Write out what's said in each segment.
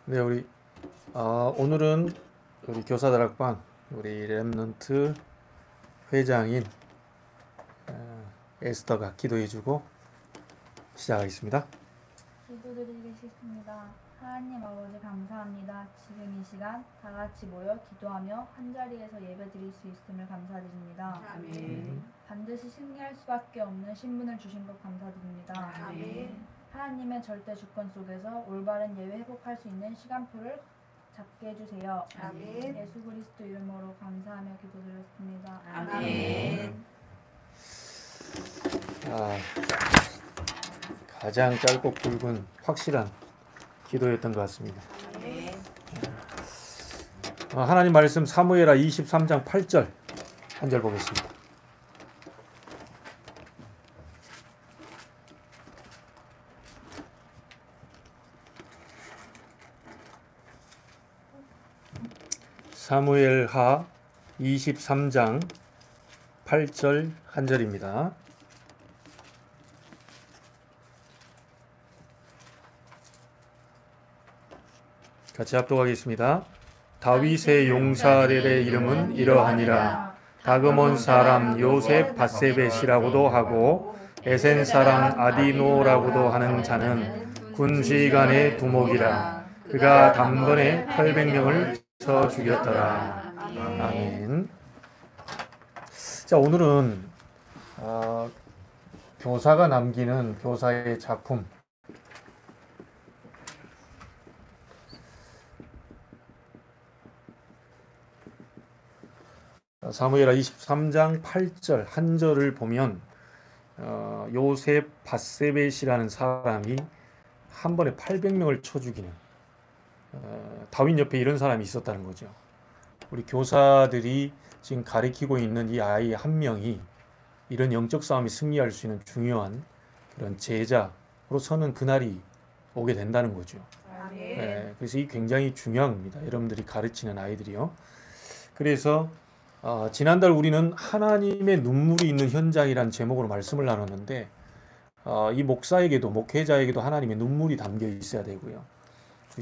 네, 오늘은 우리 교사다락방 우리 렘넌트 회장인 에스더가 기도해주고 시작하겠습니다. 기도드리겠습니다. 하나님 아버지 감사합니다. 지금 이 시간 다 같이 모여 기도하며 한 자리에서 예배드릴 수 있음을 감사드립니다. 아멘. 반드시 승리할 수밖에 없는 신분을 주신 것 감사드립니다. 아멘. 하나님의 절대 주권 속에서 올바른 예배 회복할 수 있는 시간표를 잡게 해주세요. 아멘. 예수 그리스도 이름으로 감사하며 기도드렸습니다. 아멘. 가장 짧고 굵은 확실한 기도였던 것 같습니다. 아멘. 하나님 말씀 사무엘하 23장 8절 한 절 보겠습니다. 사무엘하 23장 8절 한 절입니다. 같이 합독하겠습니다. 다윗의 용사들의 이름은 이러하니라. 다그몬 사람 요셉 바세벳이라고도 하고 에센 사람 아디노라고도 하는 자는 군지휘관의 두목이라. 그가 단번에 800명을 쳐 죽였더라. 아멘. 자, 오늘은 교사가 남기는 교사의 작품, 사무엘하 23장 8절 한 절을 보면 요셉 바세벳이라는 사람이 한 번에 800명을 쳐 죽이는 다윗 옆에 이런 사람이 있었다는 거죠. 우리 교사들이 지금 가리키고 있는 이 아이 한 명이 이런 영적 싸움에 승리할 수 있는 중요한 그런 제자로서는 그날이 오게 된다는 거죠. 네, 그래서 이 굉장히 중요한 겁니다. 여러분들이 가르치는 아이들이요. 그래서 지난달 우리는 하나님의 눈물이 있는 현장이라는 제목으로 말씀을 나눴는데 이 목사에게도 목회자에게도 하나님의 눈물이 담겨 있어야 되고요.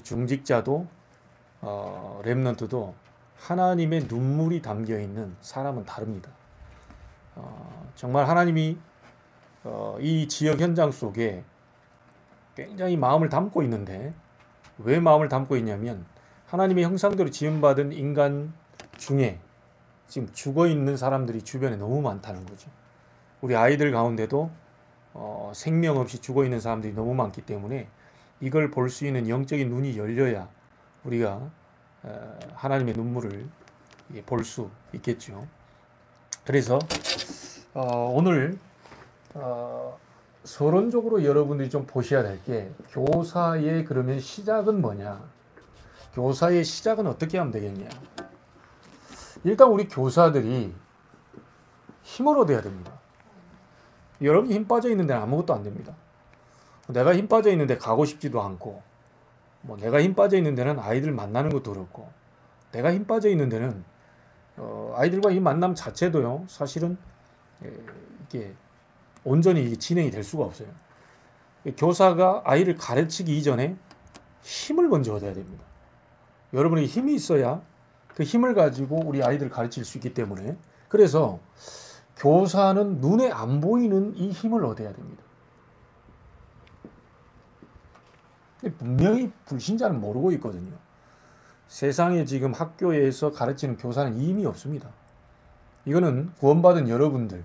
중직자도 렘넌트도 하나님의 눈물이 담겨 있는 사람은 다릅니다. 정말 하나님이 이 지역 현장 속에 굉장히 마음을 담고 있는데 왜 마음을 담고 있냐면 하나님의 형상대로 지음받은 인간 중에 지금 죽어 있는 사람들이 주변에 너무 많다는 거죠. 우리 아이들 가운데도 생명 없이 죽어 있는 사람들이 너무 많기 때문에 이걸 볼 수 있는 영적인 눈이 열려야 우리가 하나님의 눈물을 볼 수 있겠죠. 그래서 오늘 서론적으로 여러분들이 좀 보셔야 될 게 교사의 그러면 시작은 뭐냐? 교사의 시작은 어떻게 하면 되겠냐? 일단 우리 교사들이 힘을 얻어야 됩니다. 여러분이 힘 빠져 있는 데는 아무것도 안 됩니다. 내가 힘 빠져 있는데 가고 싶지도 않고 내가 힘 빠져 있는 데는 아이들 만나는 것도 그렇고 내가 힘 빠져 있는 데는 아이들과 이 만남 자체도요 사실은 이게 온전히 진행이 될 수가 없어요. 교사가 아이를 가르치기 이전에 힘을 먼저 얻어야 됩니다. 여러분이 힘이 있어야 그 힘을 가지고 우리 아이들을 가르칠 수 있기 때문에 그래서 교사는 눈에 안 보이는 이 힘을 얻어야 됩니다. 분명히 불신자는 모르고 있거든요. 세상에 지금 학교에서 가르치는 교사는 힘이 없습니다. 이거는 구원받은 여러분들,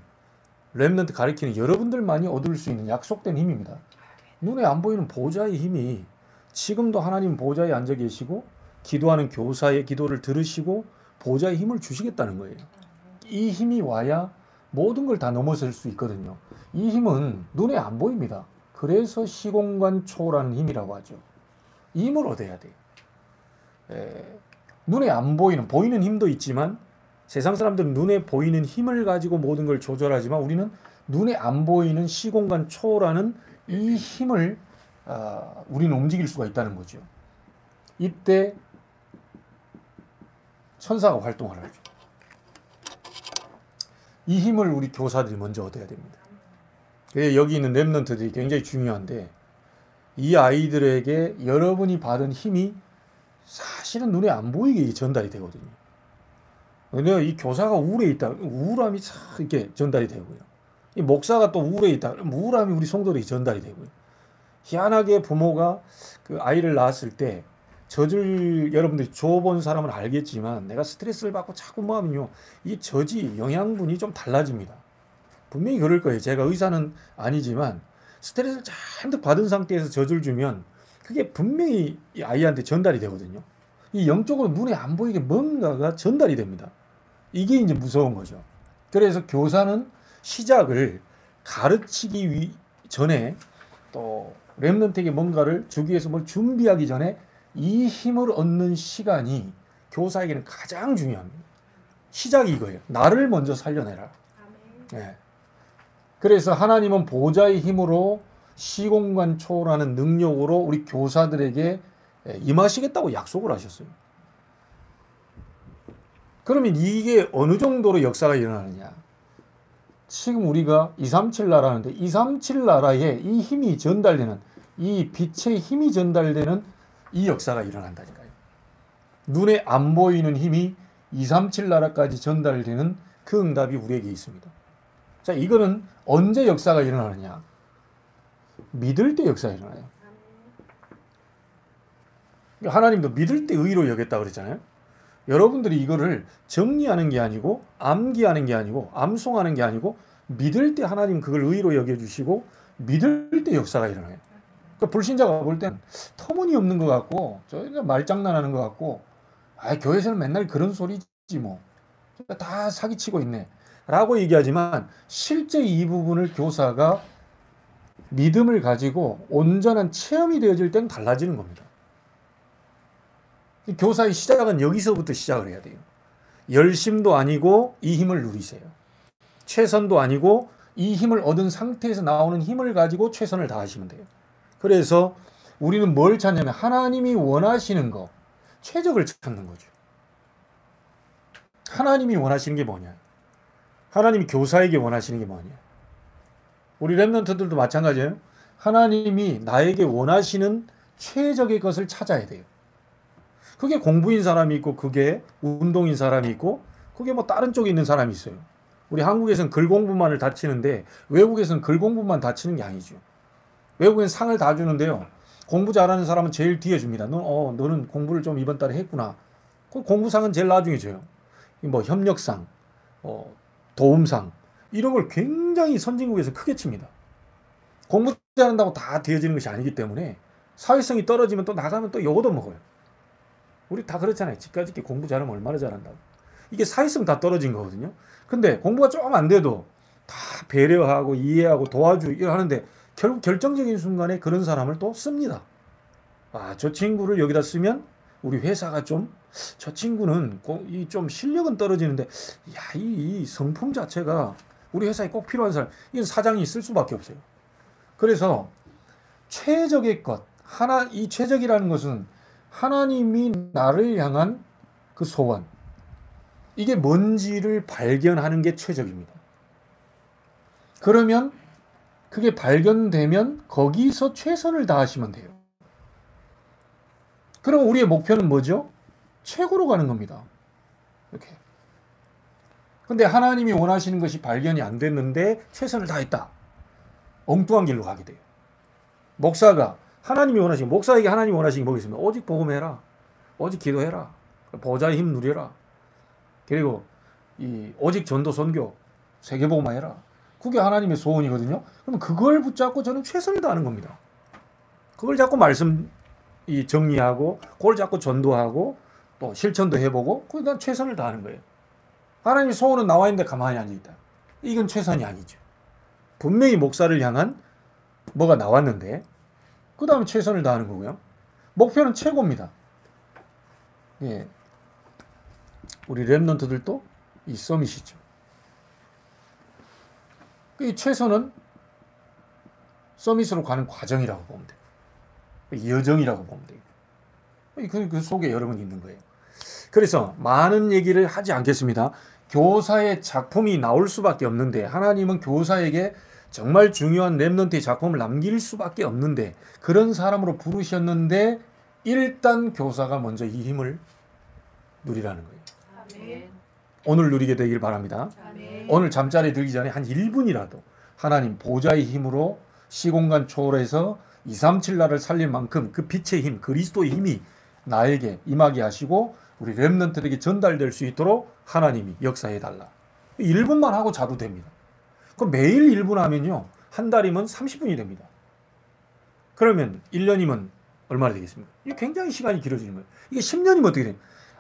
렘넌트 가르치는 여러분들만이 얻을 수 있는 약속된 힘입니다. 눈에 안 보이는 보좌의 힘이 지금도 하나님 보좌에 앉아 계시고 기도하는 교사의 기도를 들으시고 보좌의 힘을 주시겠다는 거예요. 이 힘이 와야 모든 걸 다 넘어설 수 있거든요. 이 힘은 눈에 안 보입니다. 그래서 시공간 초라는 힘이라고 하죠. 이 힘을 얻어야 돼요. 눈에 안 보이는 힘도 있지만 세상 사람들은 눈에 보이는 힘을 가지고 모든 걸 조절하지만 우리는 눈에 안 보이는 시공간 초라는 이 힘을 우리는 움직일 수가 있다는 거죠. 이때 천사가 활동을 하죠. 이 힘을 우리 교사들이 먼저 얻어야 됩니다. 여기 있는 렘넌트들이 굉장히 중요한데 이 아이들에게 여러분이 받은 힘이 사실은 눈에 안 보이게 전달이 되거든요. 왜냐면 이 교사가 우울해 있다, 우울함이 싹 이렇게 전달이 되고요. 이 목사가 또 우울해 있다, 우울함이 우리 성도들에게 전달이 되고요. 희한하게 부모가 그 아이를 낳았을 때 젖을, 여러분들이 줘본 사람은 알겠지만 내가 스트레스를 받고 자꾸 뭐 하면요, 이 젖이 영양분이 좀 달라집니다. 분명히 그럴 거예요. 제가 의사는 아니지만 스트레스를 잔뜩 받은 상태에서 젖을 주면 그게 분명히 이 아이한테 전달이 되거든요. 이 영적으로 눈에 안 보이게 뭔가가 전달이 됩니다. 이게 이제 무서운 거죠. 그래서 교사는 시작을 가르치기 전에, 또 렘넌트에게 뭔가를 주기 위해서 뭘 준비하기 전에 이 힘을 얻는 시간이 교사에게는 가장 중요합니다. 시작이 이거예요. 나를 먼저 살려내라. 네. 그래서 하나님은 보좌의 힘으로 시공간 초월하는 능력으로 우리 교사들에게 임하시겠다고 약속을 하셨어요. 그러면 이게 어느 정도로 역사가 일어나느냐? 지금 우리가 237 나라인데 237 나라에 이 힘이 전달되는, 이 빛의 힘이 전달되는 이 역사가 일어난다니까요. 눈에 안 보이는 힘이 237 나라까지 전달되는 그 응답이 우리에게 있습니다. 자, 이거는 언제 역사가 일어나느냐? 믿을 때 역사가 일어나요. 하나님도 믿을 때 의로 여겼다고 그랬잖아요. 여러분들이 이거를 정리하는 게 아니고 암기하는 게 아니고 암송하는 게 아니고 믿을 때 하나님 그걸 의로 여겨주시고 믿을 때 역사가 일어나요. 그러니까 불신자가 볼 때는 터무니없는 것 같고 저희가 말장난하는 것 같고, 아, 교회에서는 맨날 그런 소리지 뭐, 다 사기치고 있네 라고 얘기하지만 실제 이 부분을 교사가 믿음을 가지고 온전한 체험이 되어질 때는 달라지는 겁니다. 교사의 시작은 여기서부터 시작을 해야 돼요. 열심도 아니고 이 힘을 누리세요. 최선도 아니고 이 힘을 얻은 상태에서 나오는 힘을 가지고 최선을 다하시면 돼요. 그래서 우리는 뭘 찾냐면 하나님이 원하시는 거, 최적을 찾는 거죠. 하나님이 원하시는 게 뭐냐? 하나님이 교사에게 원하시는 게 뭐냐? 우리 렘넌트들도 마찬가지예요. 하나님이 나에게 원하시는 최적의 것을 찾아야 돼요. 그게 공부인 사람이 있고 그게 운동인 사람이 있고 그게 뭐 다른 쪽에 있는 사람이 있어요. 우리 한국에서는 글 공부만을 다 치는데 외국에서는 글 공부만 다 치는 게 아니죠. 외국엔 상을 다 주는데요. 공부 잘하는 사람은 제일 뒤에 줍니다. 너는 공부를 좀 이번 달에 했구나. 그 공부상은 제일 나중에 줘요. 뭐 협력상, 도움상 이런 걸 굉장히 선진국에서 크게 칩니다. 공부 잘한다고 다 되어지는 것이 아니기 때문에 사회성이 떨어지면 또 나가면 또 욕도 먹어요. 우리 다 그렇잖아요. 집까지 이렇게 공부 잘하면 얼마나 잘한다고. 이게 사회성 다 떨어진 거거든요. 근데 공부가 조금 안 돼도 다 배려하고 이해하고 도와주고 하는데 결국 결정적인 순간에 그런 사람을 또 씁니다. 아, 저 친구를 여기다 쓰면 우리 회사가 좀, 저 친구는 좀 실력은 떨어지는데 야, 이 성품 자체가 우리 회사에 꼭 필요한 사람, 이건 사장이 쓸 수밖에 없어요. 그래서 최적의 것, 이 최적이라는 것은 하나님이 나를 향한 그 소원, 이게 뭔지를 발견하는 게 최적입니다. 그러면 그게 발견되면 거기서 최선을 다하시면 돼요. 그럼 우리의 목표는 뭐죠? 최고로 가는 겁니다. 이렇게. 근데 하나님이 원하시는 것이 발견이 안 됐는데 최선을 다했다. 엉뚱한 길로 가게 돼요. 목사가 하나님이 원하시는, 목사에게 하나님이 원하시는 게 뭐가 있습니까? 오직 복음해라. 오직 기도해라. 보좌의 힘 누려라. 그리고 오직 전도 선교, 세계복음화해라. 그게 하나님의 소원이거든요. 그럼 그걸 붙잡고 저는 최선을 다하는 겁니다. 그걸 자꾸 정리하고, 그걸 자꾸 전도하고, 또 실천도 해보고, 그러니까 최선을 다하는 거예요. 하나님의 소원은 나와 있는데 가만히 앉아있다. 이건 최선이 아니죠. 분명히 목사를 향한 뭐가 나왔는데, 그 다음에 최선을 다하는 거고요. 목표는 최고입니다. 예. 우리 렘넌트들도 이 서밋이죠. 이 최선은 서밋으로 가는 과정이라고 보면 돼요. 여정이라고 보면 돼요. 그 속에 여러분이 있는 거예요. 그래서 많은 얘기를 하지 않겠습니다. 교사의 작품이 나올 수밖에 없는데 하나님은 교사에게 정말 중요한 렘넌트의 작품을 남길 수밖에 없는데 그런 사람으로 부르셨는데 일단 교사가 먼저 이 힘을 누리라는 거예요. 아멘. 오늘 누리게 되길 바랍니다. 아멘. 오늘 잠자리에 들기 전에 한 1분이라도 하나님 보좌의 힘으로 시공간 초월해서 237 나를 살릴 만큼 그 빛의 힘, 그리스도의 힘이 나에게 임하게 하시고 우리 렘넌트들에게 전달될 수 있도록 하나님이 역사해 달라. 1분만 하고 자도 됩니다. 그럼 매일 1분 하면요. 한 달이면 30분이 됩니다. 그러면 1년이면 얼마나 되겠습니까? 이게 굉장히 시간이 길어지는 거예요. 이게 10년이면 어떻게 돼요?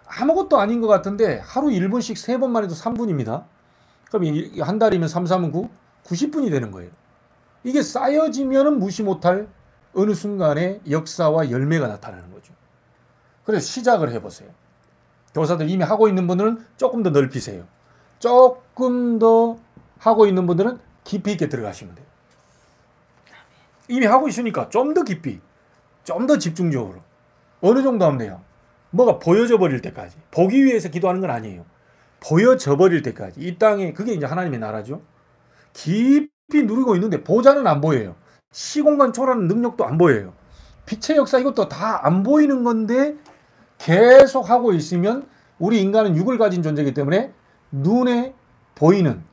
아무것도 아닌 것 같은데 하루 1분씩 3번만 해도 3분입니다. 그럼 한 달이면 3, 3은 9, 90분이 되는 거예요. 이게 쌓여지면 무시 못할 어느 순간에 역사와 열매가 나타나는 거죠. 그래서 시작을 해보세요. 교사들 이미 하고 있는 분들은 조금 더 넓히세요. 조금 더 하고 있는 분들은 깊이 있게 들어가시면 돼요. 이미 하고 있으니까 좀 더 깊이, 좀 더 집중적으로. 어느 정도 하면 돼요? 뭐가 보여져 버릴 때까지. 보기 위해서 기도하는 건 아니에요. 보여져 버릴 때까지. 이 땅에 그게 이제 하나님의 나라죠. 깊이 누리고 있는데 보좌는 안 보여요. 시공간 초월하는 능력도 안 보여요. 빛의 역사 이것도 다 안 보이는 건데 계속 하고 있으면 우리 인간은 육을 가진 존재이기 때문에 눈에 보이는,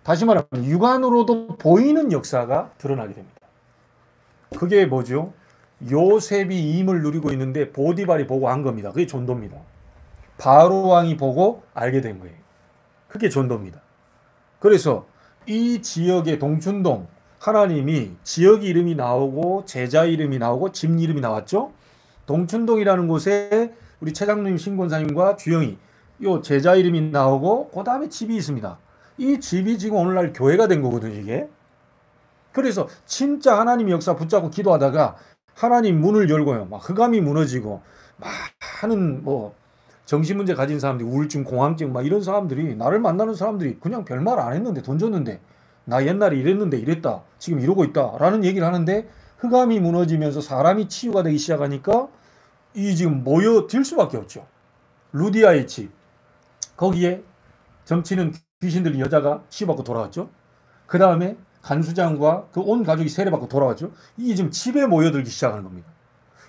다시 말하면 육안으로도 보이는 역사가 드러나게 됩니다. 그게 뭐죠? 요셉이 이 힘을 누리고 있는데 보디발이 보고 한 겁니다. 그게 전도입니다. 바로 왕이 보고 알게 된 거예요. 그게 전도입니다. 그래서 이 지역의 동춘동, 하나님이 지역 이름이 나오고 제자 이름이 나오고 집 이름이 나왔죠. 동춘동이라는 곳에 우리 최장로님 신권사님과 주영이 요 제자 이름이 나오고 그 다음에 집이 있습니다. 이 집이 지금 오늘날 교회가 된 거거든요. 이게. 그래서 진짜 하나님 역사 붙잡고 기도하다가 하나님 문을 열고요. 막 흑암이 무너지고 많은 뭐 정신문제 가진 사람들이 우울증, 공황증 막 이런 사람들이 나를 만나는 사람들이 그냥 별말 안 했는데 돈 줬는데 나 옛날에 이랬는데 이랬다. 지금 이러고 있다. 라는 얘기를 하는데 흑암이 무너지면서 사람이 치유가 되기 시작하니까 이 지금 모여들 수밖에 없죠. 루디아의 집. 거기에 점치는 귀신 들린 여자가 치유받고 돌아왔죠. 그 다음에 간수장과 그 온 가족이 세례받고 돌아왔죠. 이게 지금 집에 모여들기 시작하는 겁니다.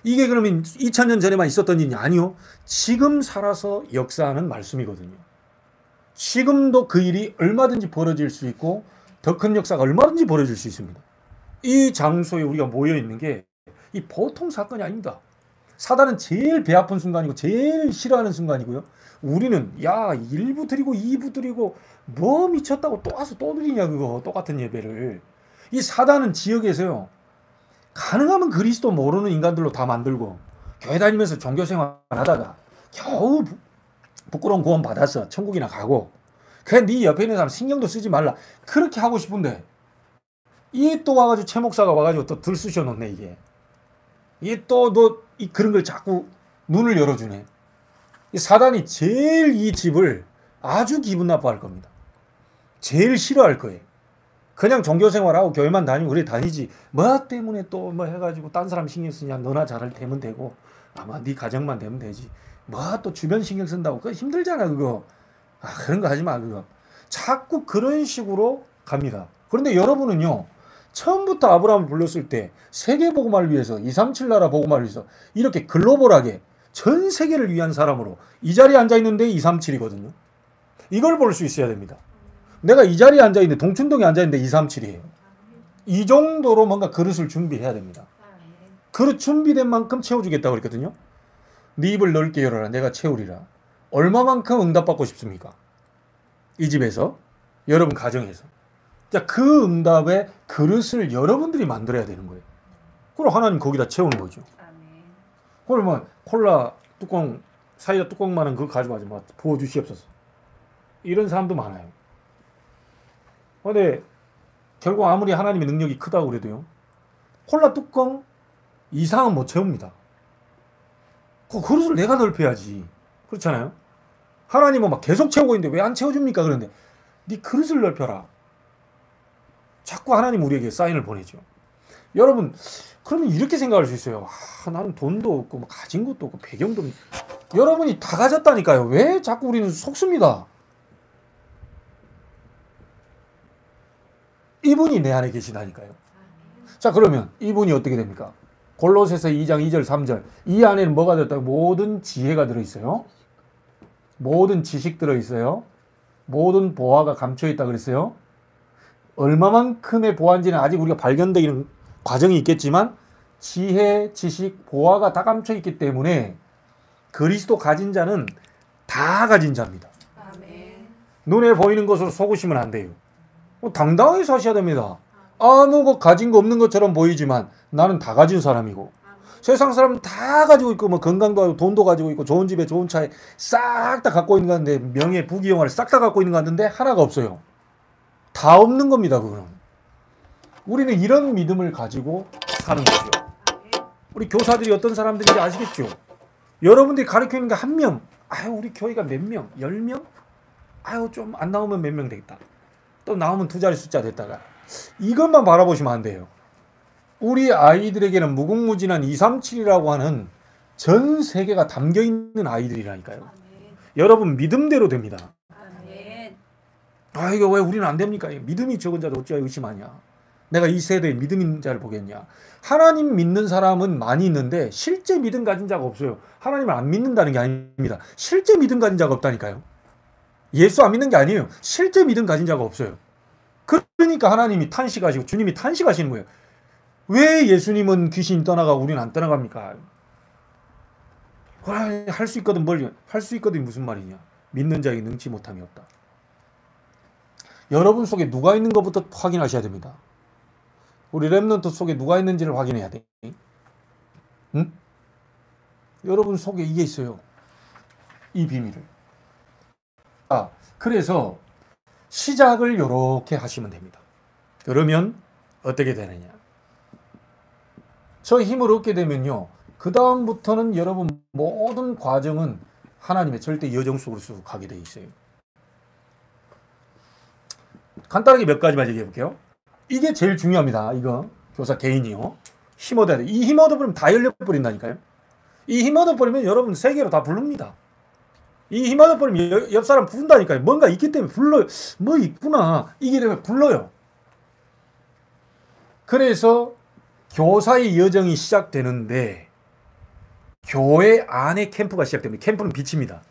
이게 그러면 2000년 전에만 있었던 일이 아니요. 지금 살아서 역사하는 말씀이거든요. 지금도 그 일이 얼마든지 벌어질 수 있고 더 큰 역사가 얼마든지 벌어질 수 있습니다. 이 장소에 우리가 모여 있는 게 이 보통 사건이 아닙니다. 사단은 제일 배 아픈 순간이고 제일 싫어하는 순간이고요. 우리는 야 1부 드리고 2부 드리고 뭐 미쳤다고 또 와서 또 드리냐 그거 똑같은 예배를. 이 사단은 지역에서요. 가능하면 그리스도 모르는 인간들로 다 만들고 교회 다니면서 종교생활 하다가 겨우 부끄러운 구원 받아서 천국이나 가고 그냥 네 옆에 있는 사람 신경도 쓰지 말라 그렇게 하고 싶은데 이 또 와가지고 최 목사가 와가지고 또 들쑤셔 놓네 이게. 이게 또 너 그런 걸 자꾸 눈을 열어주네. 이 사단이 제일 이 집을 아주 기분 나빠할 겁니다. 제일 싫어할 거예요. 그냥 종교생활하고 교회만 다니고 그래 다니지 뭐 때문에 또 뭐 해가지고 딴 사람 신경 쓰냐. 너나 잘 되면 되고 아마 네 가정만 되면 되지 뭐 또 주변 신경 쓴다고 그거 힘들잖아 그거. 아 그런 거 하지 마 그거. 자꾸 그런 식으로 갑니다. 그런데 여러분은요 처음부터 아브라함을 불렀을 때 세계복음화를 위해서 237 나라 복음화를 위해서 이렇게 글로벌하게 전 세계를 위한 사람으로 이 자리에 앉아있는데 237이거든요. 이걸 볼 수 있어야 됩니다. 내가 이 자리에 앉아있는데 동춘동에 앉아있는데 237이에요. 이 정도로 뭔가 그릇을 준비해야 됩니다. 그릇 준비된 만큼 채워주겠다고 그랬거든요. 네 입을 넓게 열어라 내가 채우리라. 얼마만큼 응답받고 싶습니까? 이 집에서 여러분 가정에서. 자, 그 응답의 그릇을 여러분들이 만들어야 되는 거예요. 그럼 하나님 거기다 채우는 거죠. 그러면 콜라 뚜껑 사이다 뚜껑만한 그거 가져가지 마 부어주시옵소서. 이런 사람도 많아요. 근데 결국 아무리 하나님의 능력이 크다고 그래도요 콜라 뚜껑 이상은 못 채웁니다. 그 그릇을 내가 넓혀야지. 그렇잖아요. 하나님은 막 계속 채우고 있는데 왜 안 채워줍니까? 그런데 네 그릇을 넓혀라. 자꾸 하나님 우리에게 사인을 보내죠. 여러분 그러면 이렇게 생각할 수 있어요. 아, 나는 돈도 없고 뭐 가진 것도 없고 배경도 없고. 여러분이 다 가졌다니까요. 왜 자꾸 우리는 속습니다. 이분이 내 안에 계시다니까요. 자, 그러면 이분이 어떻게 됩니까? 골로새서 2장 2절 3절 이 안에는 뭐가 들었다고? 모든 지혜가 들어있어요. 모든 지식 들어있어요. 모든 보화가 감춰있다 그랬어요. 얼마만큼의 보화인지는 아직 우리가 발견되기는 과정이 있겠지만 지혜, 지식, 보화가 다 감춰있기 때문에 그리스도 가진 자는 다 가진 자입니다. 아멘. 눈에 보이는 것으로 속으시면 안 돼요. 당당하게 사셔야 됩니다. 아무 가진 거 없는 것처럼 보이지만 나는 다 가진 사람이고 세상 사람은 다 가지고 있고 뭐 건강도 하고 돈도 가지고 있고 좋은 집에 좋은 차에 싹 다 갖고 있는 것 같은데 명예 부귀영화를 싹 다 갖고 있는 것 같은데 하나가 없어요. 다 없는 겁니다. 그거는. 우리는 이런 믿음을 가지고 사는 거죠. 우리 교사들이 어떤 사람들인지 아시겠죠? 여러분들이 가르치는 게 한 명. 아유 우리 교회가 몇 명? 10명? 아유 좀 안 나오면 몇 명 되겠다. 또 나오면 두 자리 숫자 됐다가 이것만 바라보시면 안 돼요. 우리 아이들에게는 무궁무진한 237이라고 하는 전 세계가 담겨있는 아이들이라니까요. 아멘. 여러분 믿음대로 됩니다. 아멘. 아 이거 왜 우리는 안 됩니까? 믿음이 적은 자도 어찌하여 의심하냐. 내가 이 세대에 믿음 있는 자를 보겠냐. 하나님 믿는 사람은 많이 있는데 실제 믿음 가진 자가 없어요. 하나님을 안 믿는다는 게 아닙니다. 실제 믿음 가진 자가 없다니까요. 예수 안 믿는 게 아니에요. 실제 믿음 가진 자가 없어요. 그러니까 하나님이 탄식하시고 주님이 탄식하시는 거예요. 왜 예수님은 귀신이 떠나가고 우리는 안 떠나갑니까? 할 수 있거든 뭘 할 수 있거든 무슨 말이냐. 믿는 자에게 능치 못함이 없다. 여러분 속에 누가 있는 것부터 확인하셔야 됩니다. 우리 렘넌트 속에 누가 있는지를 확인해야 돼. 응? 여러분 속에 이게 있어요. 이 비밀을. 아, 그래서 시작을 이렇게 하시면 됩니다. 그러면 어떻게 되느냐. 저 힘을 얻게 되면요. 그 다음부터는 여러분 모든 과정은 하나님의 절대 여정 속으로 쑥 가게 돼 있어요. 간단하게 몇 가지만 얘기해 볼게요. 이게 제일 중요합니다. 이거 교사 개인이요. 힘 얻어야 돼. 이 힘 얻어버리면 다 열려버린다니까요. 이 힘 얻어버리면 여러분 세계로 다 부릅니다. 이 힘 얻어버리면 옆 사람 부른다니까요. 뭔가 있기 때문에 불러요. 뭐 있구나. 이게 되면 불러요. 그래서 교사의 여정이 시작되는데 교회 안에 캠프가 시작됩니다. 캠프는 빛입니다.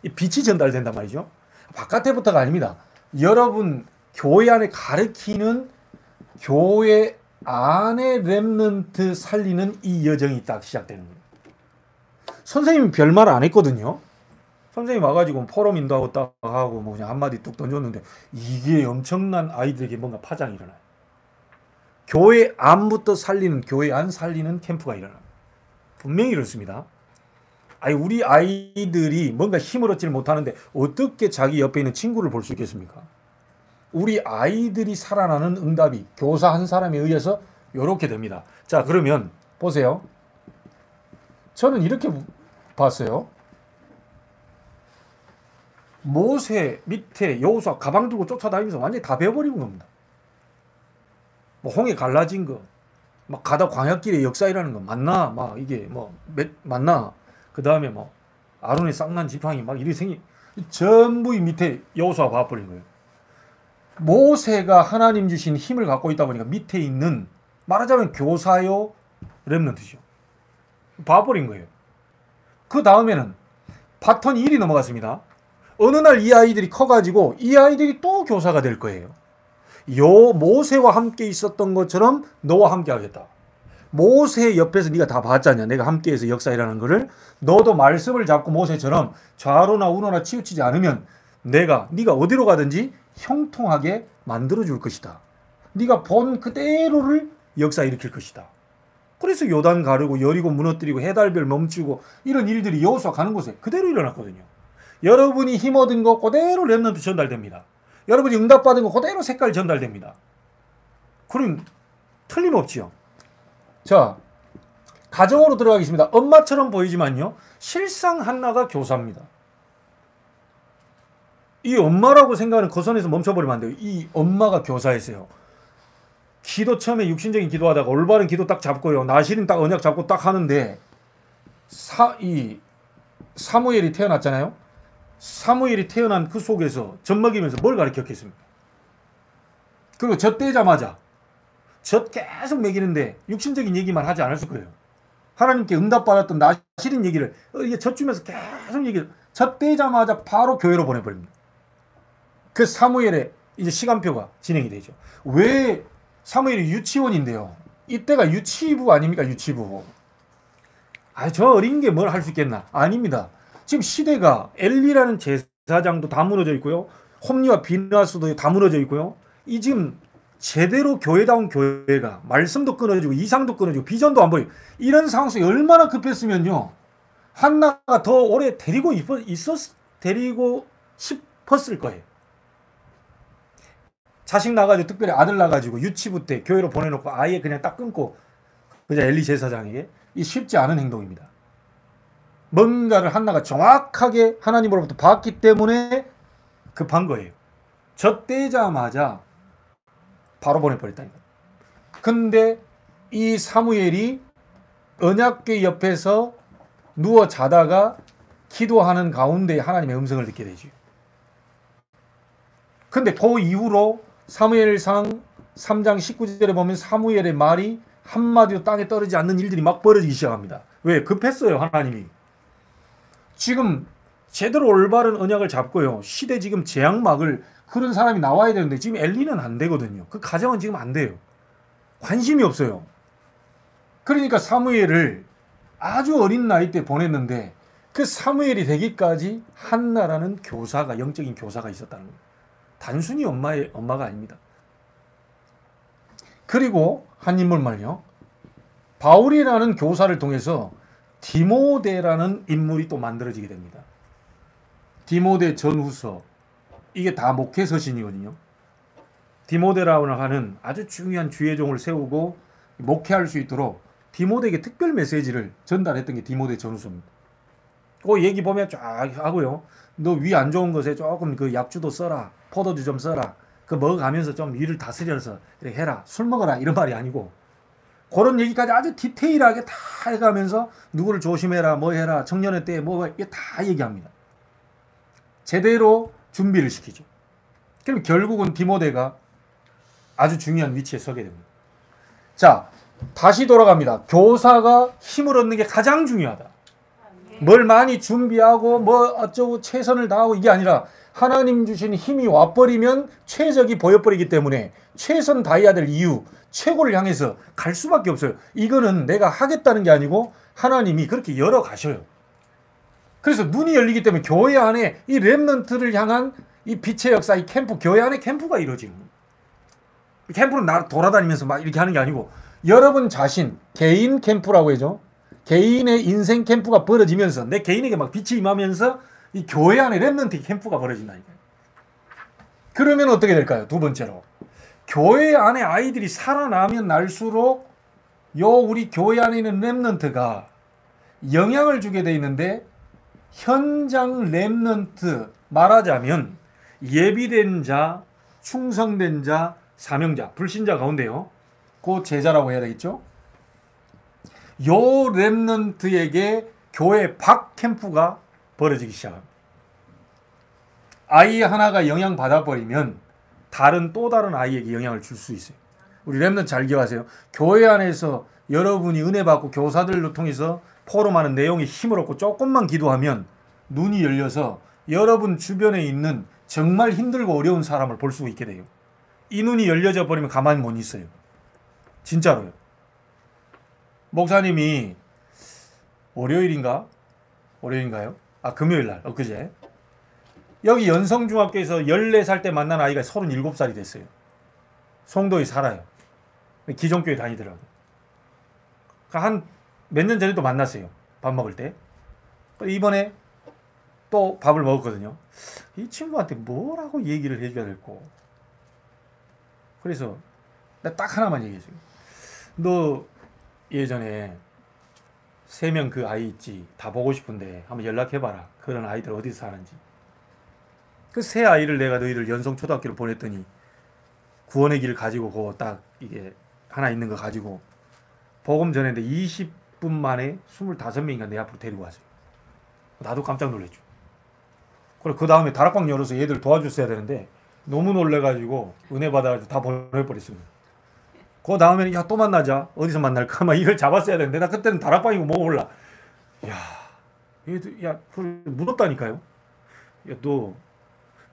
이 빛이 전달된단 말이죠. 바깥에부터가 아닙니다. 여러분 교회 안에 가르치는 교회 안에 렘넌트 살리는 이 여정이 딱 시작되는 거예요. 선생님이 별말 안 했거든요. 선생님 와가지고 포럼 인도하고 딱 하고 뭐 그냥 한마디 뚝 던졌는데 이게 엄청난 아이들에게 뭔가 파장이 일어나요. 교회 안부터 살리는, 교회 안 살리는 캠프가 일어나요. 분명히 이렇습니다. 아니 우리 아이들이 뭔가 힘을 얻지를 못하는데 어떻게 자기 옆에 있는 친구를 볼 수 있겠습니까? 우리 아이들이 살아나는 응답이 교사 한 사람에 의해서 이렇게 됩니다. 자 그러면 보세요. 저는 이렇게 봤어요. 모세 밑에 여호수아 가방 들고 쫓아다니면서 완전히 다 배워버리는 겁니다. 뭐 홍해 갈라진 거, 막 가다 광야길의 역사이라는 거 맞나? 막 이게 뭐 맞나? 그 다음에 뭐 아론의 쌍난 지팡이 막 이리 생기 전부 이 밑에 여호수아 봐버린 거예요. 모세가 하나님 주신 힘을 갖고 있다 보니까 밑에 있는 말하자면 교사요 렘넌트죠. 봐버린 거예요. 그 다음에는 바톤이 1이 넘어갔습니다. 어느 날 이 아이들이 커가지고 이 아이들이 또 교사가 될 거예요. 요 모세와 함께 있었던 것처럼 너와 함께 하겠다. 모세 옆에서 네가 다 봤잖냐. 내가 함께해서 역사이라는 거를. 너도 말씀을 잡고 모세처럼 좌로나 우로나 치우치지 않으면 네가 어디로 가든지 형통하게 만들어줄 것이다. 네가 본 그대로를 역사 일으킬 것이다. 그래서 요단 가르고 여리고 무너뜨리고 해달별 멈추고 이런 일들이 여호수아 가는 곳에 그대로 일어났거든요. 여러분이 힘 얻은 거 그대로 렘넌트 전달됩니다. 여러분이 응답받은 거 그대로 색깔 전달됩니다. 그럼 틀림없지요. 자, 가정으로 들어가겠습니다. 엄마처럼 보이지만요. 실상 한나가 교사입니다. 이 엄마라고 생각하는 그 선에서 멈춰버리면 안 돼요. 이 엄마가 교사였어요. 기도 처음에 육신적인 기도하다가 올바른 기도 딱 잡고요. 나시린 딱 언약 잡고 딱 하는데 사무엘이 태어났잖아요. 사무엘이 태어난 그 속에서 젖먹이면서 뭘 가르쳤겠습니까? 그리고 젖대자마자 젖 계속 먹이는데 육신적인 얘기만 하지 않았을 거예요. 하나님께 응답받았던 나실인 얘기를 이게 젖 주면서 계속 얘기를 젖대자마자 바로 교회로 보내버립니다. 그 사무엘의 이제 시간표가 진행이 되죠. 왜 사무엘이 유치원인데요. 이때가 유치부 아닙니까? 유치부. 저 어린 게 뭘 할 수 있겠나? 아닙니다. 지금 시대가 엘리라는 제사장도 다 무너져 있고요. 홈리와 비느하스도 다 무너져 있고요. 이 지금 제대로 교회다운 교회가 말씀도 끊어지고 이상도 끊어지고 비전도 안 보이고 이런 상황 속에 얼마나 급했으면요. 한나가 더 오래 데리고 싶었을 거예요. 자식 나가지고 특별히 아들 나가지고 유치부 때 교회로 보내놓고 아예 그냥 딱 끊고 그냥 엘리 제사장에게 이 쉽지 않은 행동입니다. 뭔가를 한나가 정확하게 하나님으로부터 받기 때문에 급한 거예요. 젖대자마자 바로 보내버렸다니까. 근데 이 사무엘이 언약궤 옆에서 누워 자다가 기도하는 가운데 하나님의 음성을 듣게 되죠. 근데 그 이후로 사무엘상 3장 19절에 보면 사무엘의 말이 한마디도 땅에 떨어지지 않는 일들이 막 벌어지기 시작합니다. 왜? 급했어요, 하나님이. 지금 제대로 올바른 언약을 잡고요. 시대 지금 재앙막을 그런 사람이 나와야 되는데 지금 엘리는 안 되거든요. 그 가정은 지금 안 돼요. 관심이 없어요. 그러니까 사무엘을 아주 어린 나이 때 보냈는데 그 사무엘이 되기까지 한나라는 교사가 영적인 교사가 있었다는 거예요. 단순히 엄마가 아닙니다. 그리고 한 인물만요. 바울이라는 교사를 통해서 디모데라는 인물이 또 만들어지게 됩니다. 디모데 전후서 이게 다 목회 서신이거든요. 디모데라고 하는 아주 중요한 주의 종을 세우고 목회할 수 있도록 디모데에게 특별 메시지를 전달했던 게 디모데 전후서입니다. 그 얘기 보면 쫙 하고요. 너 위 안 좋은 것에 조금 그 약주도 써라. 포도주 좀 써라. 그 먹어가면서 좀 위를 다스려서 이렇게 해라. 술 먹어라. 이런 말이 아니고 그런 얘기까지 아주 디테일하게 다 해가면서 누구를 조심해라. 뭐 해라. 청년의 때에 뭐 이게 다 얘기합니다. 제대로 준비를 시키죠. 그럼 결국은 디모데가 아주 중요한 위치에 서게 됩니다. 자, 다시 돌아갑니다. 교사가 힘을 얻는 게 가장 중요하다. 뭘 많이 준비하고 뭐 어쩌고 최선을 다하고 이게 아니라 하나님 주신 힘이 와버리면 최적이 보여버리기 때문에 최선 다해야 될 이유, 최고를 향해서 갈 수밖에 없어요. 이거는 내가 하겠다는 게 아니고 하나님이 그렇게 열어 가셔요. 그래서 눈이 열리기 때문에 교회 안에 이 렘넌트를 향한 이 빛의 역사, 이 캠프, 교회 안에 캠프가 이루어지는 거예요. 캠프는 돌아다니면서 막 이렇게 하는 게 아니고 여러분 자신, 개인 캠프라고 해죠. 개인의 인생 캠프가 벌어지면서 내 개인에게 막 빛이 임하면서 이 교회 안에 렘넌트 캠프가 벌어진다니까요. 그러면 어떻게 될까요? 두 번째로 교회 안에 아이들이 살아나면 날수록 우리 교회 안에 있는 렘넌트가 영향을 주게 돼 있는데 현장 렘넌트 말하자면 예비된 자, 충성된 자, 사명자, 불신자 가운데요. 그 제자라고 해야 되겠죠? 요 렘넌트에게 교회 밖 캠프가 벌어지기 시작합니다. 아이 하나가 영향 받아버리면 또 다른 아이에게 영향을 줄 수 있어요. 우리 렘넌트 잘 기억하세요. 교회 안에서 여러분이 은혜 받고 교사들로 통해서 포럼하는 내용에 힘을 얻고 조금만 기도하면 눈이 열려서 여러분 주변에 있는 정말 힘들고 어려운 사람을 볼 수 있게 돼요. 이 눈이 열려져 버리면 가만히 못 있어요. 진짜로요. 목사님이 월요일인가요? 금요일날 엊그제 여기 연성중학교에서 14살 때 만난 아이가 37살이 됐어요. 송도에 살아요. 기존교회 다니더라고요. 한 몇 년 전에도 만났어요. 밥 먹을 때. 이번에 또 밥을 먹었거든요. 이 친구한테 뭐라고 얘기를 해줘야 될까? 그래서 나 딱 하나만 얘기해줘요. 너 예전에 3명 그 아이 있지? 다 보고 싶은데 한번 연락해봐라. 그런 아이들 어디서 사는지. 그 세 아이를 내가 너희들 연성초등학교로 보냈더니 구원의 길을 가지고 그거 딱 이게 하나 있는 거 가지고 복음 전했는데 20분 만에 25명인가 내 앞으로 데리고 왔어요. 나도 깜짝 놀랐죠. 그리고 그 다음에 다락방 열어서 얘들 도와줬어야 되는데 너무 놀래가지고 은혜 받아가지고 다 보내버렸습니다. 그 다음에는 야 또 만나자. 어디서 만날까? 막 이걸 잡았어야 되는데 나 그때는 다락방이고 뭐 몰라. 야 묻었다니까요. 야 너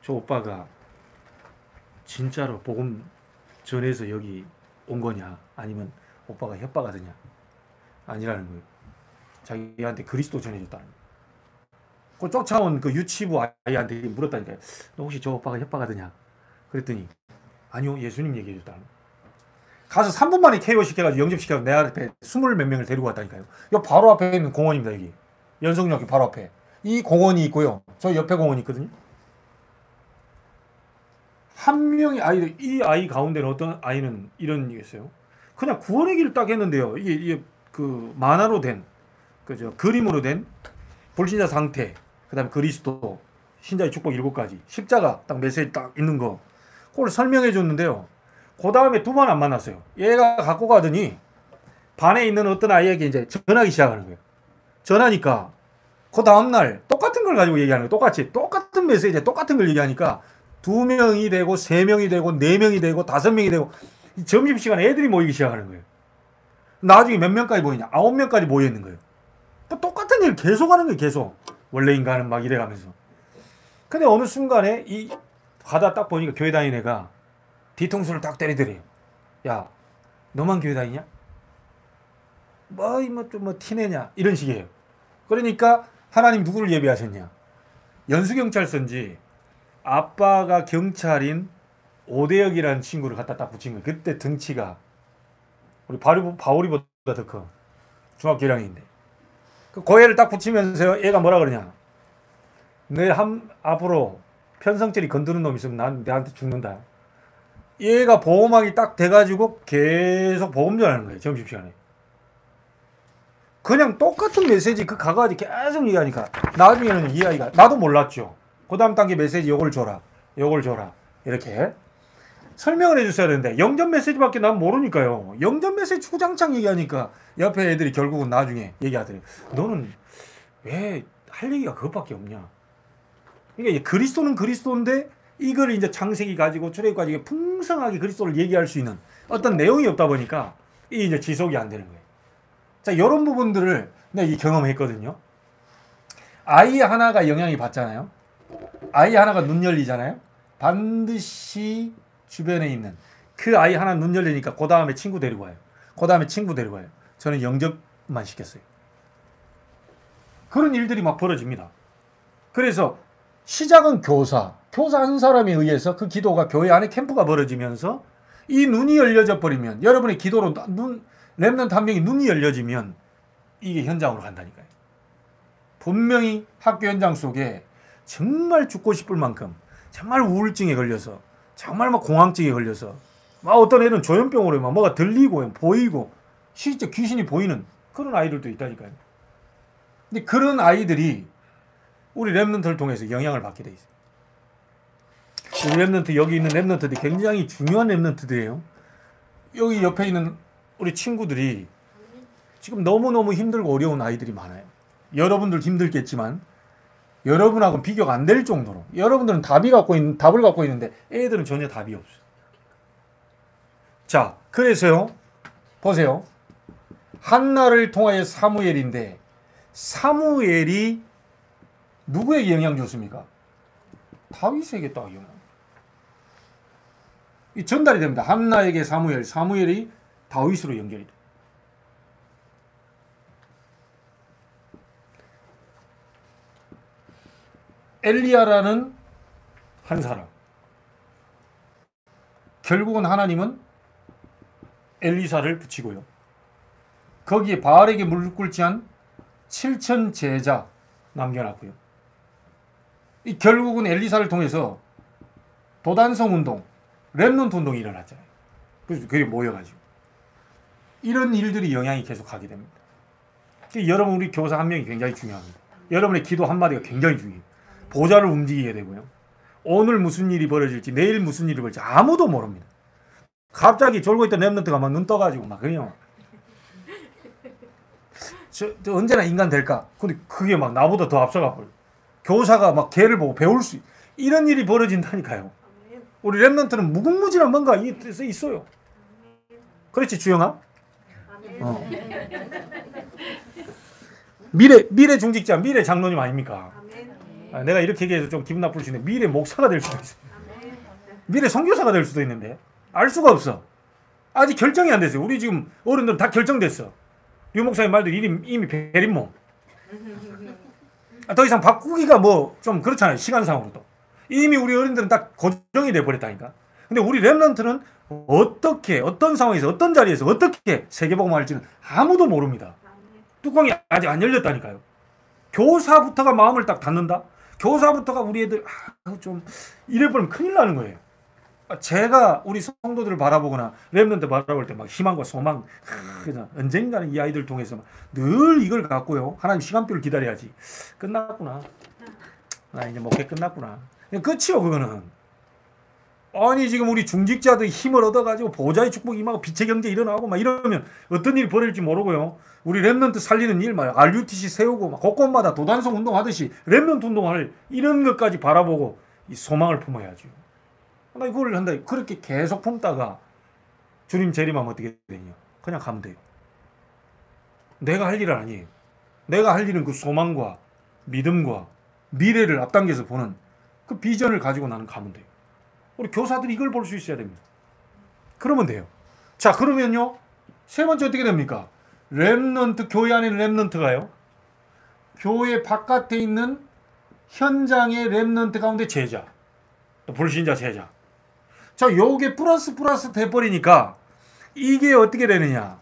저 오빠가 진짜로 복음 전해서 여기 온 거냐? 아니면 오빠가 협박하더냐? 아니라는 거예요. 자기한테 그리스도 전해줬다는 거예요. 그 쫓아온 그 유치부 아이한테 물었다니까요. 너 혹시 저 오빠가 협박하더냐? 그랬더니 아니요, 예수님 얘기해줬다는 거예요. 가서 3분 만에 KO 시켜가지고 영접시켜서 내 앞에 20몇 명을 데리고 왔다니까요. 이 바로 앞에 있는 공원입니다. 여기 연성역이 바로 앞에 이 공원이 있고요. 저 옆에 공원이 있거든요. 한 명의 아이들, 이 아이 가운데는 어떤 아이는 이런 얘기였어요. 그냥 구원의 길을 딱 했는데요. 이게 그 만화로 된, 그죠, 그림으로 된 불신자 상태, 그 다음에 그리스도, 신자의 축복 7가지, 십자가 딱 메시지 딱 있는 거, 그걸 설명해 줬는데요. 그 다음에 두 번 안 만났어요. 얘가 갖고 가더니 반에 있는 어떤 아이에게 이제 전하기 시작하는 거예요. 전하니까 그 다음날 똑같은 걸 가지고 얘기하는 거예요. 똑같은 메시지에 똑같은 걸 얘기하니까 2명이 되고 3명이 되고 4명이 되고 5명이 되고 점심시간에 애들이 모이기 시작하는 거예요. 나중에 몇 명까지 모이냐? 9명까지 모여 있는 거예요. 또 똑같은 일을 계속 하는 거예요. 계속. 원래 인간은 막 이래가면서. 근데 어느 순간에 이 가다 딱 보니까 교회 다니는 애가 뒤통수를 딱 때리더래요. 야, 너만 교회 다니냐? 뭐 티내냐? 이런 식이에요. 그러니까 하나님 누구를 예비하셨냐? 연수경찰서인지 아빠가 경찰인 오대혁이라는 친구를 갖다 딱 붙인 거예요. 그때 등치가 우리 바울이보다 더 커. 중학교 1학년인데. 그 애를 딱 붙이면서 얘가 뭐라 그러냐? 내 앞으로 편성철이 건드는 놈 있으면 난 내한테 죽는다. 얘가 보호막이 딱 돼가지고 계속 보험 전하는 거예요. 점심시간에. 그냥 똑같은 메시지 그 가가지고 계속 얘기하니까 나중에는 이 아이가 나도 몰랐죠. 그 다음 단계 메시지 요걸 줘라. 요걸 줘라. 이렇게 설명을 해줬어야 되는데 영접 메시지밖에 난 모르니까요. 영접 메시지 주장창 얘기하니까 옆에 애들이 결국은 나중에 얘기하더래요. 너는 왜 할 얘기가 그것밖에 없냐. 그러니까 그리스도는 그리스도인데 이걸 이제 창세기 가지고 출애굽까지 풍성하게 그리스도를 얘기할 수 있는 어떤 내용이 없다 보니까 이게 이제 지속이 안 되는 거예요. 자, 이런 부분들을 내가 이 경험했거든요. 아이 하나가 영향이 받잖아요. 아이 하나가 눈 열리잖아요. 반드시 주변에 있는 그 아이 하나 눈 열리니까 그 다음에 친구 데리고 와요. 그 다음에 친구 데리고 와요. 저는 영접만 시켰어요. 그런 일들이 막 벌어집니다. 그래서 시작은 교사 한 사람에 의해서 그 기도가 교회 안에 캠프가 벌어지면서 이 눈이 열려져 버리면 여러분의 기도로 렘넌트 한 명이 눈이 열려지면 이게 현장으로 간다니까요. 분명히 학교 현장 속에 정말 죽고 싶을 만큼 정말 우울증에 걸려서 정말 막 공황증에 걸려서 막 어떤 애는 조현병으로 막 뭐가 들리고 보이고 실제 귀신이 보이는 그런 아이들도 있다니까요. 근데 그런 아이들이 우리 렘넌트를 통해서 영향을 받게 돼 있어요. 우리 렘넌트 여기 있는 렘넌트들이 굉장히 중요한 렘넌트들이에요. 여기 옆에 있는 우리 친구들이 지금 너무너무 힘들고 어려운 아이들이 많아요. 여러분들 힘들겠지만 여러분하고는 비교가 안 될 정도로 여러분들은 답을 갖고 있는데 애들은 전혀 답이 없어요. 자, 그래서요. 보세요. 한나를 통하여 사무엘인데 사무엘이 누구에게 영향 줬습니까? 다윗에게 딱 영향. 이 전달이 됩니다. 한나에게 사무엘이 다윗으로 연결이 돼. 엘리야라는 한 사람. 결국은 하나님은 엘리사를 붙이고요. 거기에 바알에게 무릎 꿇지 한 7천 제자 남겨놨고요. 이 결국은 엘리사를 통해서 도단성 운동, 렘넌트 운동이 일어났잖아요. 그래서 그게 모여가지고 이런 일들이 영향이 계속 가게 됩니다. 여러분 우리 교사 한 명이 굉장히 중요합니다. 여러분의 기도 한마디가 굉장히 중요해요. 보좌를 움직이게 되고요. 오늘 무슨 일이 벌어질지 내일 무슨 일이 벌어질지 아무도 모릅니다. 갑자기 졸고 있던 렘넌트가 막 눈 떠가지고 막 그냥 저 언제나 인간 될까? 근데 그게 막 나보다 더 앞서가 버려. 교사가 막 걔를 보고 배울 수 이런 일이 벌어진다니까요. 우리 렘넌트는 무궁무진한 뭔가 있어요. 그렇지, 주영아? 어. 미래 중직자, 미래 장로님 아닙니까? 내가 이렇게 얘기해서 좀 기분 나쁠 수 있는데 미래 목사가 될 수도 있어요. 미래 선교사가 될 수도 있는데 알 수가 없어. 아직 결정이 안 됐어요. 우리 지금 어른들은 다 결정됐어. 유 목사님 말도 이미 베린몸. 더 이상 바꾸기가 뭐 좀 그렇잖아요. 시간상으로도. 이미 우리 어른들은 딱 고정이 돼버렸다니까. 근데 우리 렘넌트는 어떻게, 어떤 상황에서, 어떤 자리에서 어떻게 세계복음을 할지는 아무도 모릅니다. 뚜껑이 아직 안 열렸다니까요. 교사부터가 마음을 딱 닫는다? 교사부터가 우리 애들 좀 이래버리면 큰일 나는 거예요. 제가 우리 성도들을 바라보거나 렘넌트 바라볼 때 막 희망과 소망, 그냥 언젠가는 이 아이들 통해서 늘 이걸 갖고요. 하나님 시간표를 기다려야지. 끝났구나. 나 이제 목회 끝났구나. 그냥 끝이요, 그거는. 아니 지금 우리 중직자들 힘을 얻어가지고 보좌의 축복이 임하고 빛의 경제 일어나고 막 이러면 어떤 일이 벌어질지 모르고요. 우리 렘넌트 살리는 일, 막 RUTC 세우고 막 곳곳마다 도단성 운동하듯이 렘넌트 운동할 이런 것까지 바라보고 이 소망을 품어야죠. 나 이걸 한다. 그렇게 계속 품다가 주님 재림하면 어떻게 되냐? 그냥 가면 돼요. 내가 할 일은 아니에요. 내가 할 일은 그 소망과 믿음과 미래를 앞당겨서 보는 그 비전을 가지고 나는 가면 돼요. 우리 교사들이 이걸 볼 수 있어야 됩니다. 그러면 돼요. 자, 그러면요. 세 번째 어떻게 됩니까? 렘넌트, 교회 안에 렘넌트가요. 교회 바깥에 있는 현장의 렘넌트 가운데 제자. 불신자 제자. 자, 요게 플러스 돼버리니까 이게 어떻게 되느냐.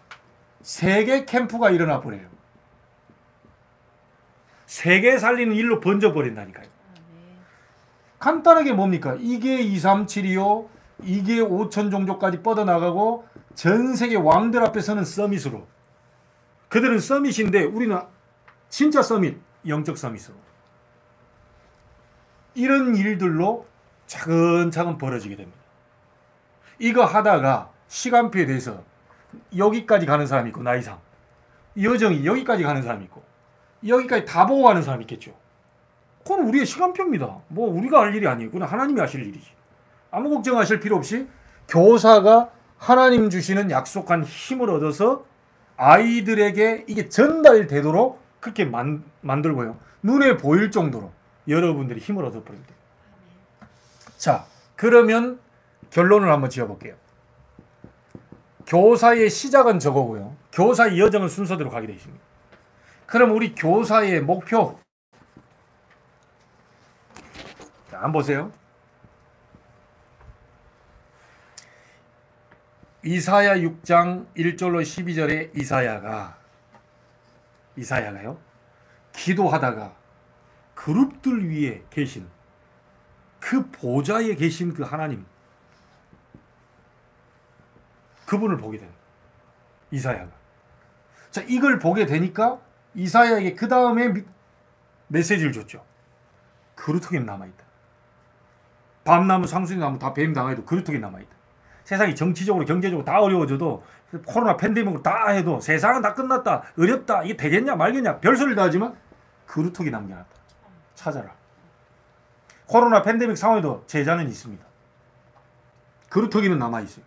세계 캠프가 일어나 버려요. 세계 살리는 일로 번져버린다니까요. 간단하게 뭡니까? 이게 237이요. 이게 5천 종족까지 뻗어나가고 전 세계 왕들 앞에 서는 서밋으로. 그들은 서밋인데 우리는 진짜 서밋, 영적 서밋으로. 이런 일들로 차근차근 벌어지게 됩니다. 이거 하다가 시간표에 대해서 여기까지 가는 사람이 있고 나이상. 여정이 여기까지 가는 사람이 있고 여기까지 다 보고 가는 사람이 있겠죠. 그건 우리의 시간표입니다. 뭐 우리가 할 일이 아니에요. 그건 하나님이 하실 일이지. 아무 걱정하실 필요 없이 교사가 하나님 주시는 약속한 힘을 얻어서 아이들에게 이게 전달되도록 그렇게 만들고요. 눈에 보일 정도로 여러분들이 힘을 얻어버리면 돼요. 자, 그러면 결론을 한번 지어볼게요. 교사의 시작은 저거고요. 교사의 여정은 순서대로 가게 되어 있습니다. 그럼 우리 교사의 목표. 자, 한번 보세요. 이사야 6장 1절로 12절에 이사야가요. 기도하다가 그룹들 위에 계신 그 보좌에 계신 그 하나님, 그분을 보게 됩니다. 이사야가. 자, 이걸 보게 되니까 이사야에게 그 다음에 메시지를 줬죠. 그루터기는 남아있다. 밤나무, 상수리나무 다 배임당해도 그루터기 남아있다. 세상이 정치적으로 경제적으로 다 어려워져도 코로나 팬데믹으로 다 해도 세상은 다 끝났다. 어렵다. 이게 되겠냐 말겠냐 별소리를 다 하지만 그루터기 남겨놨다. 찾아라. 코로나 팬데믹 상황에도 제자는 있습니다. 그루터기는 남아있어요.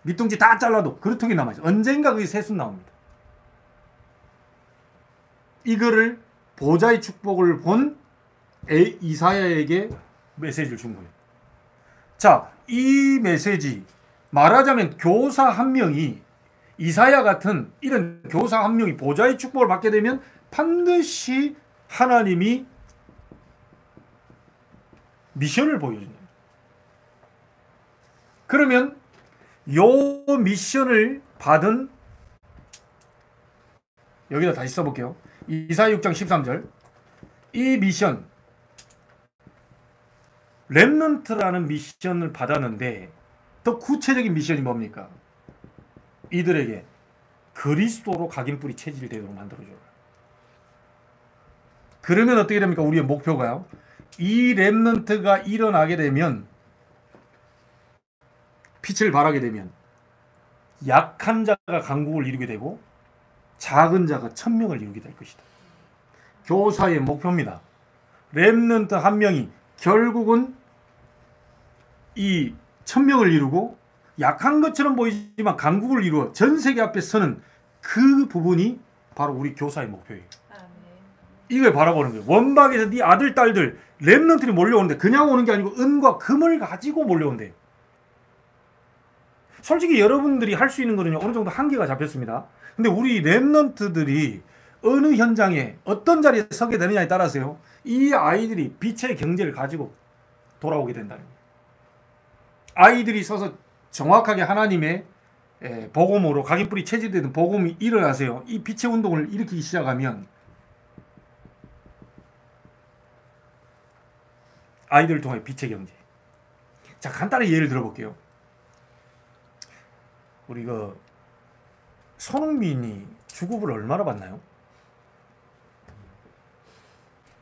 밑둥지 다 잘라도 그루터기 남아있어요. 언젠가 그게 새순 나옵니다. 이거를 보좌의 축복을 본 이사야에게 메시지를 준 거예요. 자, 이 메시지 말하자면 교사 한 명이 이사야 같은 이런 교사 한 명이 보좌의 축복을 받게 되면 반드시 하나님이 미션을 보여준다. 그러면 요 미션을 받은 여기다 다시 써볼게요. 이사야 6장 13절. 이 미션 렘넌트라는 미션을 받았는데 더 구체적인 미션이 뭡니까? 이들에게 그리스도로 각인뿌리 체질되도록 만들어줘라. 그러면 어떻게 됩니까? 우리의 목표가요. 이 렘넌트가 일어나게 되면 빛을 발하게 되면 약한 자가 강국을 이루게 되고 작은 자가 천명을 이루게 될 것이다. 교사의 목표입니다. 렘넌트 한 명이 결국은 이 천명을 이루고 약한 것처럼 보이지만 강국을 이루어 전 세계 앞에 서는 그 부분이 바로 우리 교사의 목표예요. 아멘. 이걸 바라보는 거예요. 원박에서 네 아들 딸들 렘넌트들이 몰려오는데 그냥 오는 게 아니고 은과 금을 가지고 몰려온대요. 솔직히 여러분들이 할 수 있는 거는 어느 정도 한계가 잡혔습니다. 근데 우리 렘넌트들이 어느 현장에 어떤 자리에 서게 되느냐에 따라서요, 이 아이들이 빛의 경제를 가지고 돌아오게 된다는 거예요. 아이들이 서서 정확하게 하나님의 복음으로 각인뿌리 체질되는 복음이 일어나세요. 이 빛의 운동을 일으키기 시작하면 아이들을 통해 빛의 경제. 자, 간단히 예를 들어볼게요. 우리 손흥민이 주급을 얼마나 받나요?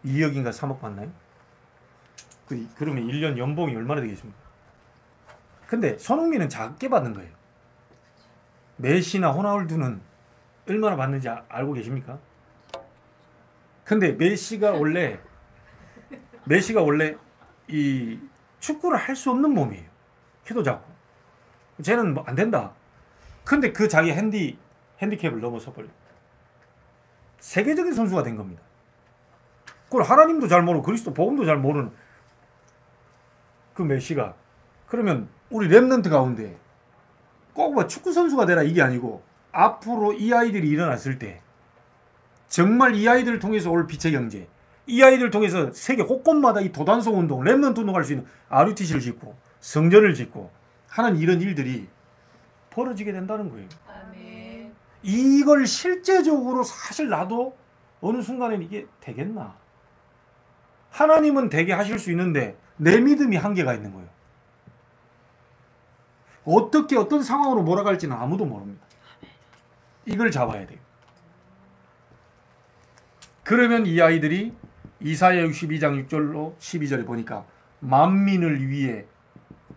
2억인가 3억 받나요? 그러면 1년 연봉이 얼마나 되겠습니까? 근데 손흥민은 작게 받는 거예요. 메시나 호나우두는 얼마나 받는지 알고 계십니까? 근데 메시가 원래 이 축구를 할 수 없는 몸이에요. 키도 작고. 쟤는 뭐 안 된다. 근데 그 자기 핸디캡을 넘어서 버려. 세계적인 선수가 된 겁니다. 그걸 하나님도 잘 모르고 그리스도 복음도 잘 모르는 그 메시가, 그러면 우리 렘넌트 가운데 꼭 뭐 축구 선수가 되라 이게 아니고, 앞으로 이 아이들이 일어났을 때 정말 이 아이들을 통해서 올 빛의 경제, 이 아이들을 통해서 세계 곳곳마다 이 도단성 운동, 렘넌트 운동할 수 있는 RUTC를 짓고 성전을 짓고 하는 이런 일들이 벌어지게 된다는 거예요. 아멘. 이걸 실제적으로 사실 나도 어느 순간엔 이게 되겠나? 하나님은 되게 하실 수 있는데 내 믿음이 한계가 있는 거예요. 어떻게 어떤 상황으로 몰아갈지는 아무도 모릅니다. 이걸 잡아야 돼요. 그러면 이 아이들이 이사야 62장 6절로 12절에 보니까 만민을 위해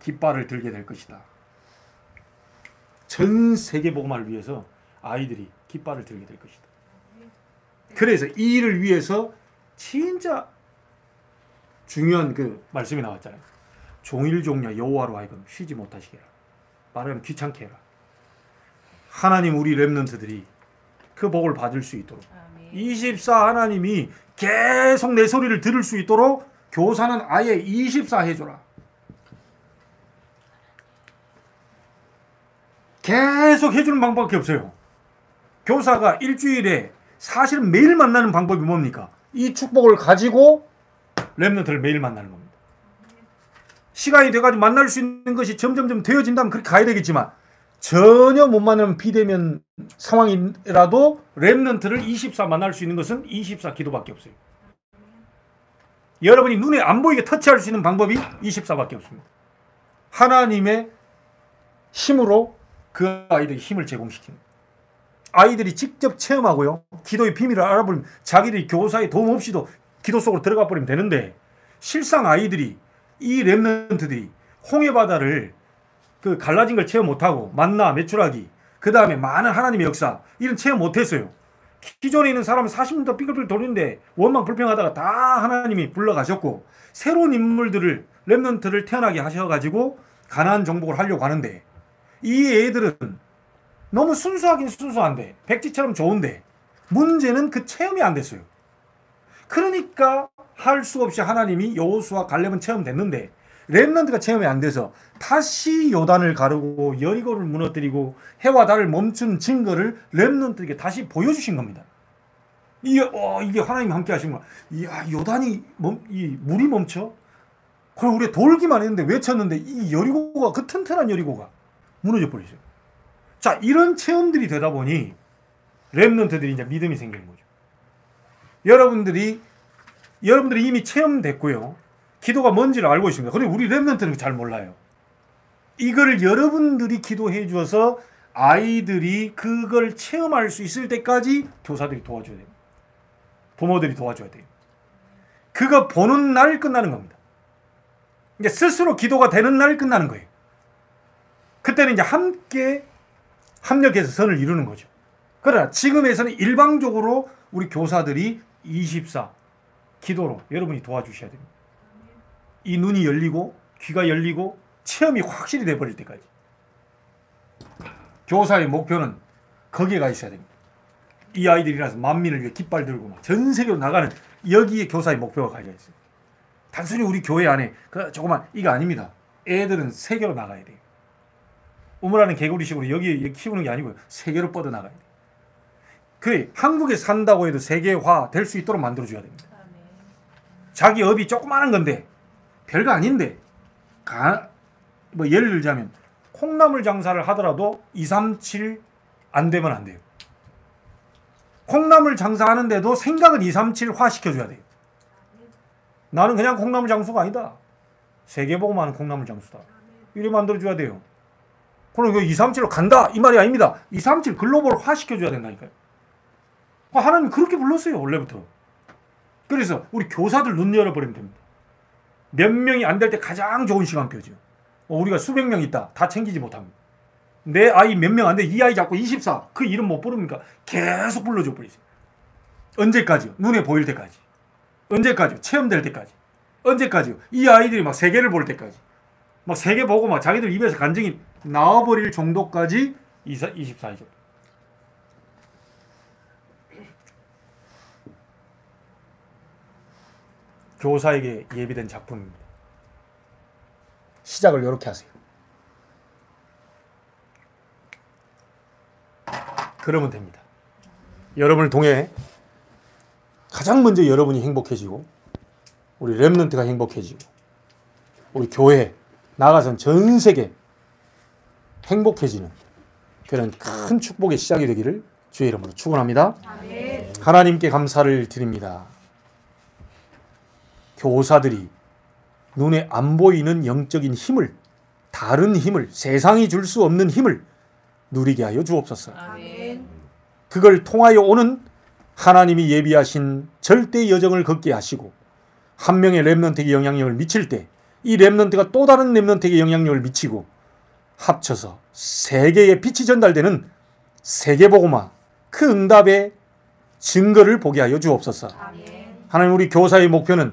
깃발을 들게 될 것이다. 전 세계 복음화를 위해서 아이들이 깃발을 들게 될 것이다. 그래서 이 일을 위해서 진짜 중요한 그 말씀이 나왔잖아요. 종일종야 여호와로 하여금 쉬지 못하시게 해라. 말하면 귀찮게 해라. 하나님 우리 렘넌트들이 그 복을 받을 수 있도록, 아멘. 24 하나님이 계속 내 소리를 들을 수 있도록 교사는 아예 24 해줘라. 계속 해주는 방법밖에 없어요. 교사가 일주일에 사실은 매일 만나는 방법이 뭡니까? 이 축복을 가지고 렘넌트를 매일 만나는 겁니다. 시간이 돼가지고 만날 수 있는 것이 점점점 되어진다면 그렇게 가야 되겠지만, 전혀 못 만나는 비대면 상황이라도 렘넌트를 24 만날 수 있는 것은 24 기도밖에 없어요. 여러분이 눈에 안 보이게 터치할 수 있는 방법이 24밖에 없습니다. 하나님의 힘으로 그 아이들이 힘을 제공시키는, 아이들이 직접 체험하고요, 기도의 비밀을 알아버리면 자기들이 교사의 도움 없이도 기도 속으로 들어가 버리면 되는데, 실상 아이들이, 이 렘넌트들이 홍해바다를 그 갈라진 걸 체험 못하고 만나 메추라기, 그 다음에 많은 하나님의 역사 이런 체험 못했어요. 기존에 있는 사람은 40년 더 삐글삐글 돌리는데 원망 불평하다가 다 하나님이 불러가셨고, 새로운 인물들을, 렘넌트를 태어나게 하셔가지고 가나안 정복을 하려고 하는데, 이 애들은 너무 순수하긴 순수한데 백지처럼 좋은데 문제는 그 체험이 안 됐어요. 그러니까 할 수 없이 하나님이 여호수아 갈렙은 체험됐는데 렘넌트가 체험이 안 돼서 다시 요단을 가르고 여리고를 무너뜨리고 해와 달을 멈춘 증거를 렘넌트에게 다시 보여주신 겁니다. 이게 하나님이 함께 하신 거야. 이야, 요단이 이 물이 멈춰? 그럼 우리가 돌기만 했는데 외쳤는데 이 여리고가, 그 튼튼한 여리고가 무너져 버리죠. 자, 이런 체험들이 되다 보니 렘넌트들이 이제 믿음이 생기는 거죠. 여러분들이 이미 체험됐고요. 기도가 뭔지를 알고 있습니다. 그런데 우리 렘넌트는 잘 몰라요. 이걸 여러분들이 기도해 주어서 아이들이 그걸 체험할 수 있을 때까지 교사들이 도와줘야 돼요. 부모들이 도와줘야 돼요. 그거 보는 날 끝나는 겁니다. 이제 스스로 기도가 되는 날 끝나는 거예요. 그때는 이제 함께 합력해서 선을 이루는 거죠. 그러나 지금에서는 일방적으로 우리 교사들이 24 기도로 여러분이 도와주셔야 됩니다. 이 눈이 열리고 귀가 열리고 체험이 확실히 돼버릴 때까지. 교사의 목표는 거기에 가 있어야 됩니다. 이 아이들이라서 만민을 위해 깃발 들고 막 전 세계로 나가는 여기에 교사의 목표가 가져 있어요. 단순히 우리 교회 안에 그 조그만 이거 아닙니다. 애들은 세계로 나가야 돼요. 우물하는 개구리식으로 여기 키우는 게 아니고요. 세계로 뻗어 나가야 돼요. 그 한국에 산다고 해도 세계화 될 수 있도록 만들어줘야 됩니다. 자기 업이 조그마한 건데 별거 아닌데 뭐 예를 들자면 콩나물 장사를 하더라도 237 안 되면 안 돼요. 콩나물 장사하는데도 생각은 237화 시켜줘야 돼요. 나는 그냥 콩나물 장수가 아니다. 세계보고만 하는 콩나물 장수다. 이래 만들어줘야 돼요. 그럼 이거 237로 간다 이 말이 아닙니다. 237 글로벌화 시켜줘야 된다니까요. 하나님 그렇게 불렀어요 원래부터. 그래서 우리 교사들 눈 열어버리면 됩니다. 몇 명이 안 될 때 가장 좋은 시간표죠. 우리가 수백 명 있다. 다 챙기지 못합니다. 내 아이 몇 명 안 돼. 이 아이 자꾸 24. 그 이름 못 부르니까 계속 불러줘 버리세요. 언제까지요? 눈에 보일 때까지. 언제까지요? 체험될 때까지. 언제까지요? 이 아이들이 막 세계를 볼 때까지. 막 세계 보고 막 자기들 입에서 간증이 나와버릴 정도까지 24이죠. 교사에게 예비된 작품입니다. 시작을 이렇게 하세요. 그러면 됩니다. 여러분을 통해 가장 먼저 여러분이 행복해지고 우리 렘넌트가 행복해지고 우리 교회 나가선 전 세계 행복해지는 그런 큰 축복의 시작이 되기를 주의 이름으로 축원합니다. 아멘. 하나님께 감사를 드립니다. 교사들이 눈에 안 보이는 영적인 힘을, 다른 힘을, 세상이 줄 수 없는 힘을 누리게 하여 주옵소서. 아멘. 그걸 통하여 오는 하나님이 예비하신 절대 여정을 걷게 하시고 한 명의 렘넌트에게 영향력을 미칠 때 이 렘넌트가 또 다른 렘넌트에게 영향력을 미치고 합쳐서 세계에 빛이 전달되는 세계복음화 그 응답의 증거를 보게 하여 주옵소서. 아멘. 하나님 우리 교사의 목표는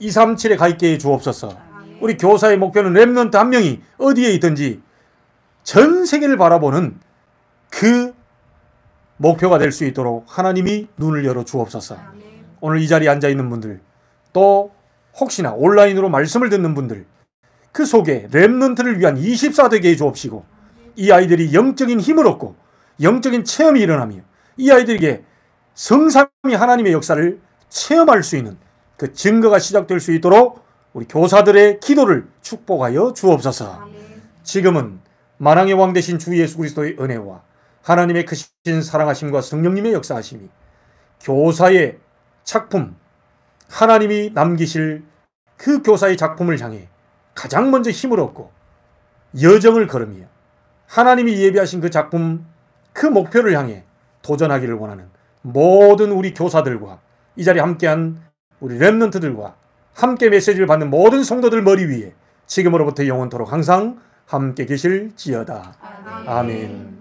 237에 가 있게 해 주옵소서. 아멘. 우리 교사의 목표는 렘넌트 한 명이 어디에 있든지 전 세계를 바라보는 그 목표가 될 수 있도록 하나님이 눈을 열어 주옵소서. 아멘. 오늘 이 자리에 앉아 있는 분들 또 혹시나 온라인으로 말씀을 듣는 분들 그 속에 렘넌트를 위한 24 되게 해 주옵시고 이 아이들이 영적인 힘을 얻고 영적인 체험이 일어나며 이 아이들에게 성삼위 하나님의 역사를 체험할 수 있는 그 증거가 시작될 수 있도록 우리 교사들의 기도를 축복하여 주옵소서. 아멘. 지금은 만왕의 왕 되신 주 예수 그리스도의 은혜와 하나님의 크신 사랑하심과 성령님의 역사하심이 교사의 작품 하나님이 남기실 그 교사의 작품을 향해 가장 먼저 힘을 얻고 여정을 걸으며 하나님이 예비하신 그 작품 그 목표를 향해 도전하기를 원하는 모든 우리 교사들과 이 자리에 함께한 우리 렘넌트들과 함께 메시지를 받는 모든 성도들 머리 위에 지금으로부터 영원토록 항상 함께 계실지어다. 아멘. 아멘.